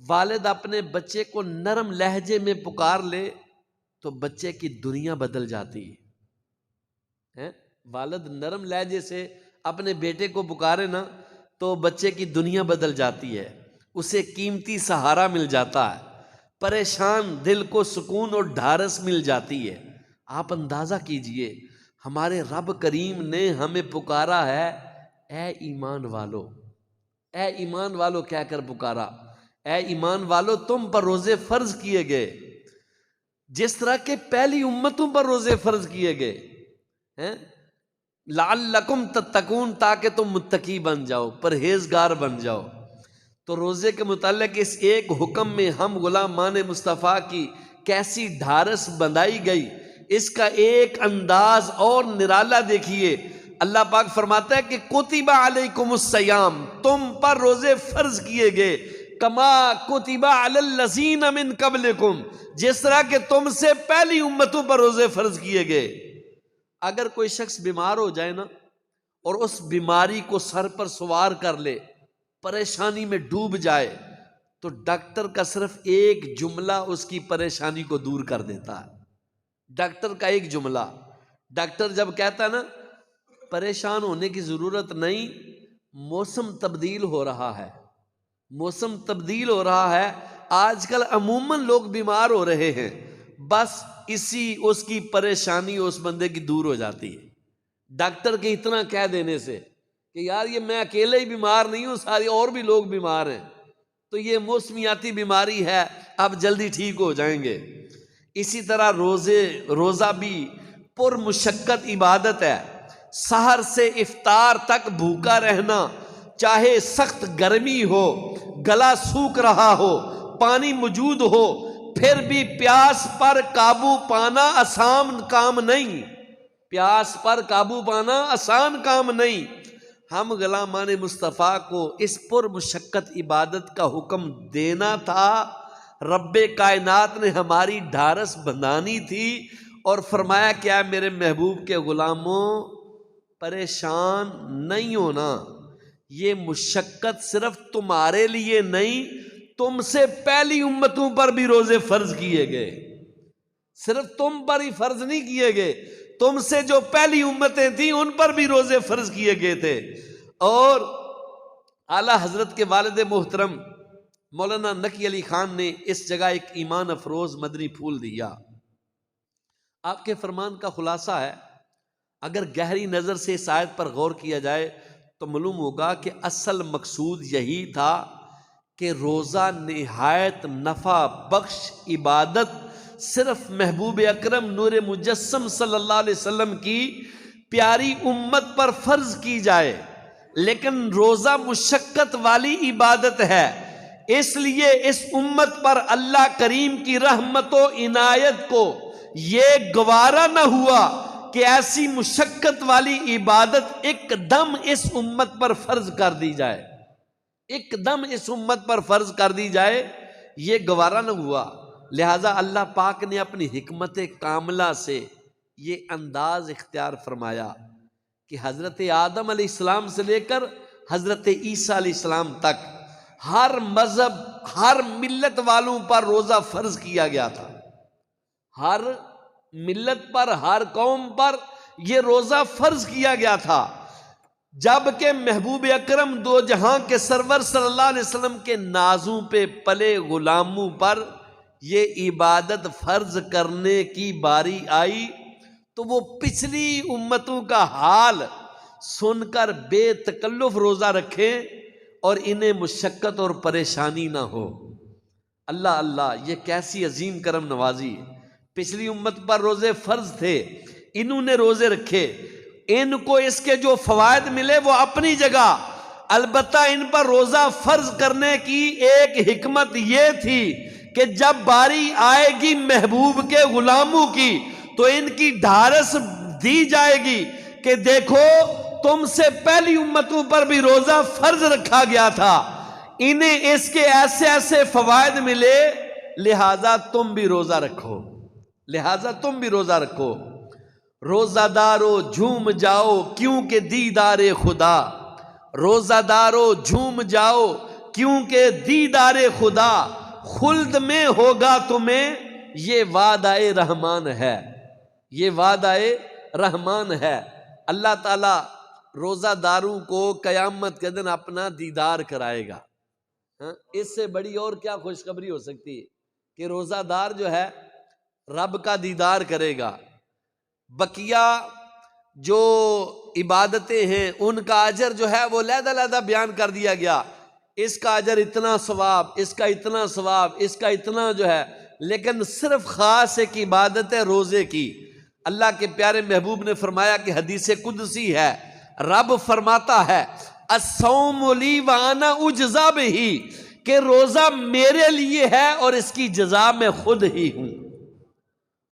والد اپنے بچے کو نرم لہجے میں پکار لے تو بچے کی دنیا بدل جاتی ہے۔ والد نرم لہجے سے اپنے بیٹے کو پکارے نا تو بچے کی دنیا بدل جاتی ہے، اسے قیمتی سہارا مل جاتا ہے، پریشان دل کو سکون اور ڈھارس مل جاتی ہے۔ آپ اندازہ کیجئے ہمارے رب کریم نے ہمیں پکارا ہے اے ایمان والو، اے ایمان والو کہہ کر پکارا۔ اے ایمان والو تم پر روزے فرض کیے گئے جس طرح کہ پہلی امتوں پر روزے فرض کیے گئے ہیں، لعلکم تتقون، تاکہ تم متقی بن جاؤ، پرہیزگار بن جاؤ۔ تو روزے کے متعلق اس ایک حکم میں ہم غلامان مصطفیٰ کی کیسی ڈھارس بندائی گئی، اس کا ایک انداز اور نرالا دیکھیے۔ اللہ پاک فرماتا ہے کہ کتب علیکم الصیام، تم پر روزے فرض کیے گئے، کما کتب علی الذین من قبلکم، جس طرح کہ تم سے پہلی امتوں پر روزے فرض کیے گئے۔ اگر کوئی شخص بیمار ہو جائے نا اور اس بیماری کو سر پر سوار کر لے، پریشانی میں ڈوب جائے، تو ڈاکٹر کا صرف ایک جملہ اس کی پریشانی کو دور کر دیتا ہے۔ ڈاکٹر کا ایک جملہ، ڈاکٹر جب کہتا ہے نا پریشان ہونے کی ضرورت نہیں، موسم تبدیل ہو رہا ہے، موسم تبدیل ہو رہا ہے، آج کل عموماً لوگ بیمار ہو رہے ہیں، بس اسی اس کی پریشانی اس بندے کی دور ہو جاتی ہے ڈاکٹر کے اتنا کہہ دینے سے کہ یار یہ میں اکیلے ہی بیمار نہیں ہوں، سارے اور بھی لوگ بیمار ہیں، تو یہ موسمیاتی بیماری ہے، اب جلدی ٹھیک ہو جائیں گے۔ اسی طرح روزہ بھی پر مشقت عبادت ہے، سحر سے افطار تک بھوکا رہنا، چاہے سخت گرمی ہو، گلا سوکھ رہا ہو، پانی موجود ہو، پھر بھی پیاس پر قابو پانا آسان کام نہیں، پیاس پر قابو پانا آسان کام نہیں۔ ہم غلامان مصطفیٰ کو اس پر مشقت عبادت کا حکم دینا تھا، رب کائنات نے ہماری ڈھارس بندھانی تھی اور فرمایا کیا میرے محبوب کے غلاموں پریشان نہیں ہونا، یہ مشقت صرف تمہارے لیے نہیں، تم سے پہلی امتوں پر بھی روزے فرض کیے گئے، صرف تم پر ہی فرض نہیں کیے گئے، تم سے جو پہلی امتیں تھیں ان پر بھی روزے فرض کیے گئے تھے۔ اور اعلیٰ حضرت کے والد محترم مولانا نقی علی خان نے اس جگہ ایک ایمان افروز مدنی پھول دیا۔ آپ کے فرمان کا خلاصہ ہے، اگر گہری نظر سے اس آیت پر غور کیا جائے تو معلوم ہوگا کہ اصل مقصود یہی تھا کہ روزہ نہایت نفع بخش عبادت صرف محبوب اکرم نور مجسم صلی اللہ علیہ وسلم کی پیاری امت پر فرض کی جائے، لیکن روزہ مشقت والی عبادت ہے، اس لیے اس امت پر اللہ کریم کی رحمت و عنایت کو یہ گوارا نہ ہوا کہ ایسی مشقت والی عبادت ایک دم اس امت پر فرض کر دی جائے، ایک دم اس امت پر فرض کر دی جائے، یہ گوارا نہ ہوا۔ لہٰذا اللہ پاک نے اپنی حکمت کاملہ سے یہ انداز اختیار فرمایا کہ حضرت آدم علیہ السلام سے لے کر حضرت عیسیٰ علیہ السلام تک ہر مذہب، ہر ملت والوں پر روزہ فرض کیا گیا تھا، ہر ملت پر، ہر قوم پر یہ روزہ فرض کیا گیا تھا، جبکہ محبوب اکرم دو جہاں کے سرور صلی اللہ علیہ وسلم کے نازوں پہ پلے غلاموں پر یہ عبادت فرض کرنے کی باری آئی تو وہ پچھلی امتوں کا حال سن کر بے تکلف روزہ رکھیں اور انہیں مشقت اور پریشانی نہ ہو۔ اللہ اللہ، یہ کیسی عظیم کرم نوازی ہے۔ پچھلی امت پر روزے فرض تھے، انہوں نے روزے رکھے، ان کو اس کے جو فوائد ملے وہ اپنی جگہ، البتہ ان پر روزہ فرض کرنے کی ایک حکمت یہ تھی کہ جب باری آئے گی محبوب کے غلاموں کی تو ان کی ڈھارس دی جائے گی کہ دیکھو تم سے پہلی امتوں پر بھی روزہ فرض رکھا گیا تھا، انہیں اس کے ایسے ایسے فوائد ملے، لہذا تم بھی روزہ رکھو، لہذا تم بھی روزہ رکھو۔ روزہ دارو جھوم جاؤ کیونکہ دیدار خدا، روزہ دارو جھوم جاؤ کیونکہ دیدار خدا خلد میں ہوگا تمہیں، یہ وعدہ رحمان ہے، یہ وعدہ رحمان ہے۔ اللہ تعالیٰ روزہ داروں کو قیامت کے دن اپنا دیدار کرائے گا۔ اس سے بڑی اور کیا خوشخبری ہو سکتی ہے کہ روزہ دار جو ہے رب کا دیدار کرے گا۔ بقیہ جو عبادتیں ہیں ان کا اجر جو ہے وہ علیحدہ علیحدہ بیان کر دیا گیا، اس کا اجر اتنا ثواب، اس کا اتنا ثواب، اس کا اتنا جو ہے، لیکن صرف خاص ایک عبادت ہے روزے کی۔ اللہ کے پیارے محبوب نے فرمایا کہ حدیث قدسی ہے، رب فرماتا ہے الصوم لی وانا اجزا بہ، کہ روزہ میرے لیے ہے اور اس کی جزا میں خود ہی ہوں۔